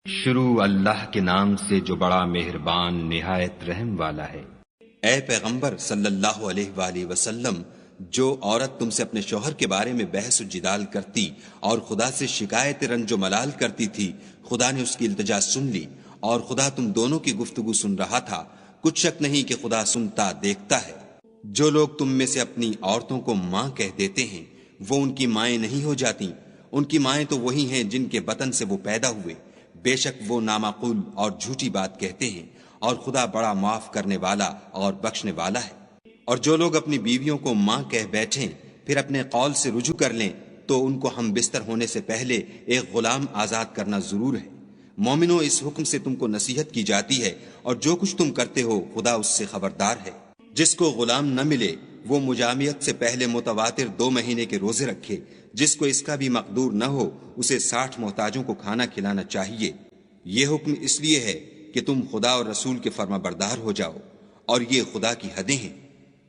شروع اللہ کے نام سے جو بڑا مہربان نہایت رحم والا ہے۔ اے پیغمبر صلی اللہ علیہ وآلہ وسلم، جو عورت تم سے اپنے شوہر کے بارے میں بحث و جدال کرتی اور خدا سے شکایت رنج و ملال کرتی تھی، خدا نے اس کی التجا سن لی اور خدا تم دونوں کی گفتگو سن رہا تھا۔ کچھ شک نہیں کہ خدا سنتا دیکھتا ہے۔ جو لوگ تم میں سے اپنی عورتوں کو ماں کہہ دیتے ہیں وہ ان کی مائیں نہیں ہو جاتی، ان کی مائیں تو وہی ہیں جن کے بطن سے وہ پیدا ہوئے۔ بے شک وہ نامعقول اور جھوٹی بات کہتے ہیں، اور خدا بڑا معاف کرنے والا اور بخشنے والا ہے۔ اور جو لوگ اپنی بیویوں کو ماں کہہ بیٹھیں پھر اپنے قول سے رجوع کر لیں تو ان کو ہم بستر ہونے سے پہلے ایک غلام آزاد کرنا ضرور ہے۔ مومنو، اس حکم سے تم کو نصیحت کی جاتی ہے، اور جو کچھ تم کرتے ہو خدا اس سے خبردار ہے۔ جس کو غلام نہ ملے وہ مجامعت سے پہلے متواتر 2 مہینے کے روزے رکھے۔ جس کو اس کا بھی مقدور نہ ہو اسے 60 محتاجوں کو کھانا کھلانا چاہیے۔ یہ حکم اس لیے ہے کہ تم خدا اور رسول کے فرما بردار ہو جاؤ، اور یہ خدا کی حدیں ہیں،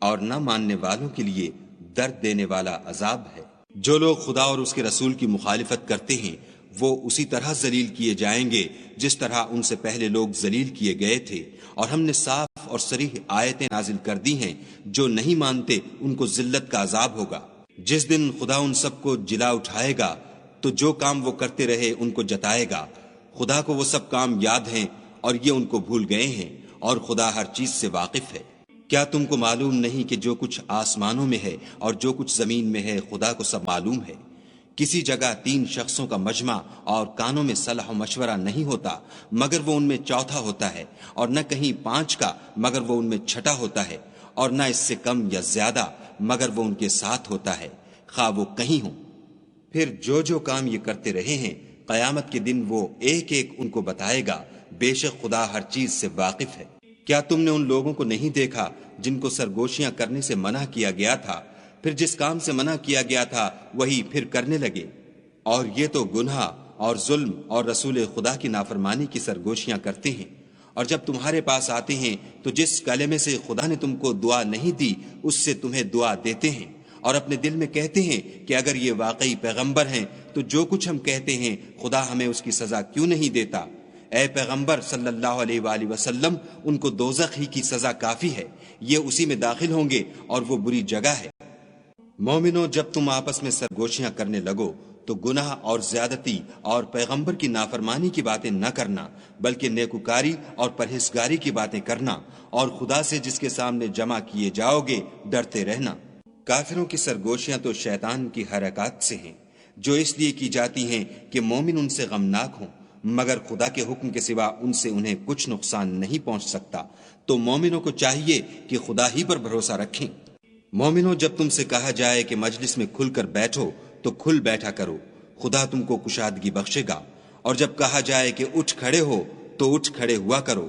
اور نہ ماننے والوں کے لیے درد دینے والا عذاب ہے۔ جو لوگ خدا اور اس کے رسول کی مخالفت کرتے ہیں وہ اسی طرح ذلیل کیے جائیں گے جس طرح ان سے پہلے لوگ ذلیل کیے گئے تھے، اور ہم نے صاف اور صریح آیتیں نازل کر دی ہیں۔ جو نہیں مانتے ان کو ذلت کا عذاب ہوگا۔ جس دن خدا ان سب کو جلا اٹھائے گا تو جو کام وہ کرتے رہے ان کو جتائے گا۔ خدا کو وہ سب کام یاد ہیں اور یہ ان کو بھول گئے ہیں، اور خدا ہر چیز سے واقف ہے۔ کیا تم کو معلوم نہیں کہ جو کچھ آسمانوں میں ہے اور جو کچھ زمین میں ہے خدا کو سب معلوم ہے؟ کسی جگہ 3 شخصوں کا مجمع اور کانوں میں صلاح و مشورہ نہیں ہوتا مگر وہ ان میں چوتھا ہوتا ہے، اور نہ کہیں 5 کا مگر وہ ان میں چھٹا ہوتا ہے، اور نہ اس سے کم یا زیادہ مگر وہ ان کے ساتھ ہوتا ہے، خواہ وہ کہیں ہوں۔ پھر جو کام یہ کرتے رہے ہیں قیامت کے دن وہ ایک ایک ان کو بتائے گا۔ بے شک خدا ہر چیز سے واقف ہے۔ کیا تم نے ان لوگوں کو نہیں دیکھا جن کو سرگوشیاں کرنے سے منع کیا گیا تھا، پھر جس کام سے منع کیا گیا تھا وہی پھر کرنے لگے؟ اور یہ تو گناہ اور ظلم اور رسول خدا کی نافرمانی کی سرگوشیاں کرتے ہیں۔ اور جب تمہارے پاس آتے ہیں تو جس کلمے سے خدا نے تم کو دعا نہیں دی اس سے تمہیں دعا دیتے ہیں، اور اپنے دل میں کہتے ہیں کہ اگر یہ واقعی پیغمبر ہیں تو جو کچھ ہم کہتے ہیں خدا ہمیں اس کی سزا کیوں نہیں دیتا؟ اے پیغمبر صلی اللہ علیہ وآلہ وسلم، ان کو دوزخ ہی کی سزا کافی ہے، یہ اسی میں داخل ہوں گے اور وہ بری جگہ ہے۔ مومنو، جب تم آپس میں سرگوشیاں کرنے لگو تو گناہ اور زیادتی اور پیغمبر کی نافرمانی کی باتیں نہ کرنا، بلکہ نیکوکاری اور پرہیزگاری کی باتیں کرنا، اور خدا سے جس کے سامنے جمع کیے جاؤ گے ڈرتے رہنا۔ کافروں کی سرگوشیاں تو شیطان کی حرکات سے ہیں، جو اس لیے کی جاتی ہیں کہ مومن ان سے غمناک ہوں، مگر خدا کے حکم کے سوا ان سے انہیں کچھ نقصان نہیں پہنچ سکتا۔ تو مومنوں کو چاہیے کہ خدا ہی پر بھروسہ رکھیں۔ مومنوں، جب تم سے کہا جائے کہ مجلس میں کھل کر بیٹھو تو کھل بیٹھا کرو، خدا تم کو کشادگی بخشے گا۔ اور جب کہا جائے کہ اٹھ کھڑے ہو تو اٹھ کھڑے ہوا کرو۔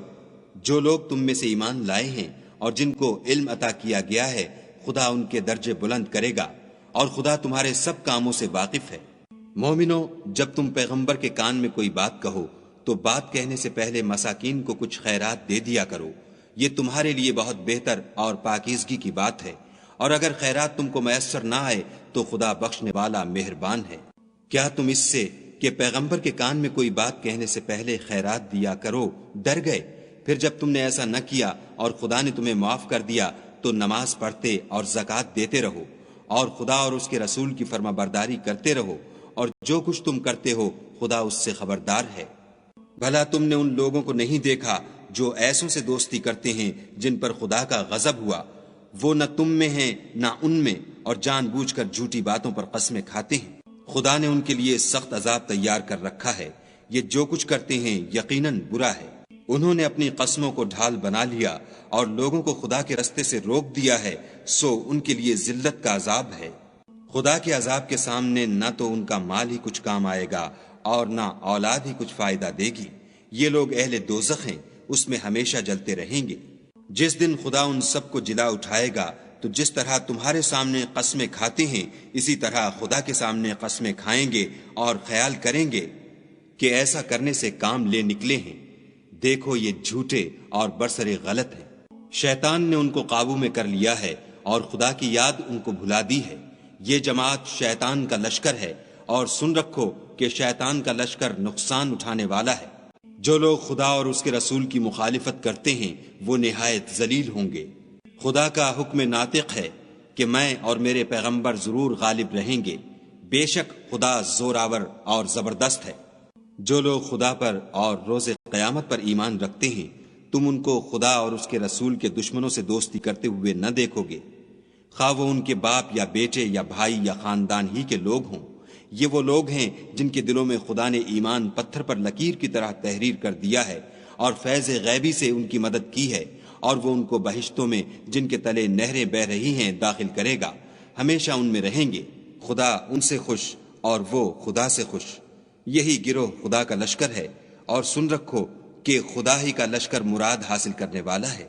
جو لوگ تم میں سے ایمان لائے ہیں اور جن کو علم عطا کیا گیا ہے خدا ان کے درجے بلند کرے گا، اور خدا تمہارے سب کاموں سے واقف ہے۔ مومنو، جب تم پیغمبر کے کان میں کوئی بات کہو تو بات کہنے سے پہلے مساکین کو کچھ خیرات دے دیا کرو، یہ تمہارے لیے بہت بہتر اور پاکیزگی کی بات ہے۔ اور اگر خیرات تم کو میسر نہ آئے تو خدا بخشنے والا مہربان ہے۔ کیا تم اس سے کہ پیغمبر کے کان میں کوئی بات کہنے سے پہلے خیرات دیا کرو ڈر گئے؟ پھر جب تم نے ایسا نہ کیا اور خدا نے تمہیں معاف کر دیا تو نماز پڑھتے اور زکوٰۃ دیتے رہو، اور خدا اور اس کے رسول کی فرما برداری کرتے رہو، اور جو کچھ تم کرتے ہو خدا اس سے خبردار ہے۔ بھلا تم نے ان لوگوں کو نہیں دیکھا جو ایسوں سے دوستی کرتے ہیں جن پر خدا کا غضب ہوا؟ وہ نہ تم میں ہیں نہ ان میں، اور جان بوجھ کر جھوٹی باتوں پر قسمیں کھاتے ہیں۔ خدا نے ان کے لیے سخت عذاب تیار کر رکھا ہے، یہ جو کچھ کرتے ہیں یقیناً برا ہے۔ انہوں نے اپنی قسموں کو ڈھال بنا لیا اور لوگوں کو خدا کے رستے سے روک دیا ہے، سو ان کے لیے ذلت کا عذاب ہے۔ خدا کے عذاب کے سامنے نہ تو ان کا مال ہی کچھ کام آئے گا اور نہ اولاد ہی کچھ فائدہ دے گی۔ یہ لوگ اہل دوزخ ہیں، اس میں ہمیشہ جلتے رہیں گے۔ جس دن خدا ان سب کو جلا اٹھائے گا تو جس طرح تمہارے سامنے قسمیں کھاتے ہیں اسی طرح خدا کے سامنے قسمیں کھائیں گے، اور خیال کریں گے کہ ایسا کرنے سے کام لے نکلے ہیں۔ دیکھو یہ جھوٹے اور برسر غلط ہیں۔ شیطان نے ان کو قابو میں کر لیا ہے اور خدا کی یاد ان کو بھلا دی ہے۔ یہ جماعت شیطان کا لشکر ہے، اور سن رکھو کہ شیطان کا لشکر نقصان اٹھانے والا ہے۔ جو لوگ خدا اور اس کے رسول کی مخالفت کرتے ہیں وہ نہایت ذلیل ہوں گے۔ خدا کا حکم ناطق ہے کہ میں اور میرے پیغمبر ضرور غالب رہیں گے، بے شک خدا زوراور اور زبردست ہے۔ جو لوگ خدا پر اور روز قیامت پر ایمان رکھتے ہیں تم ان کو خدا اور اس کے رسول کے دشمنوں سے دوستی کرتے ہوئے نہ دیکھو گے، خواہ وہ ان کے باپ یا بیٹے یا بھائی یا خاندان ہی کے لوگ ہوں۔ یہ وہ لوگ ہیں جن کے دلوں میں خدا نے ایمان پتھر پر لکیر کی طرح تحریر کر دیا ہے اور فیض غیبی سے ان کی مدد کی ہے، اور وہ ان کو بہشتوں میں جن کے تلے نہریں بہ رہی ہیں داخل کرے گا، ہمیشہ ان میں رہیں گے۔ خدا ان سے خوش اور وہ خدا سے خوش۔ یہی گروہ خدا کا لشکر ہے، اور سن رکھو کہ خدا ہی کا لشکر مراد حاصل کرنے والا ہے۔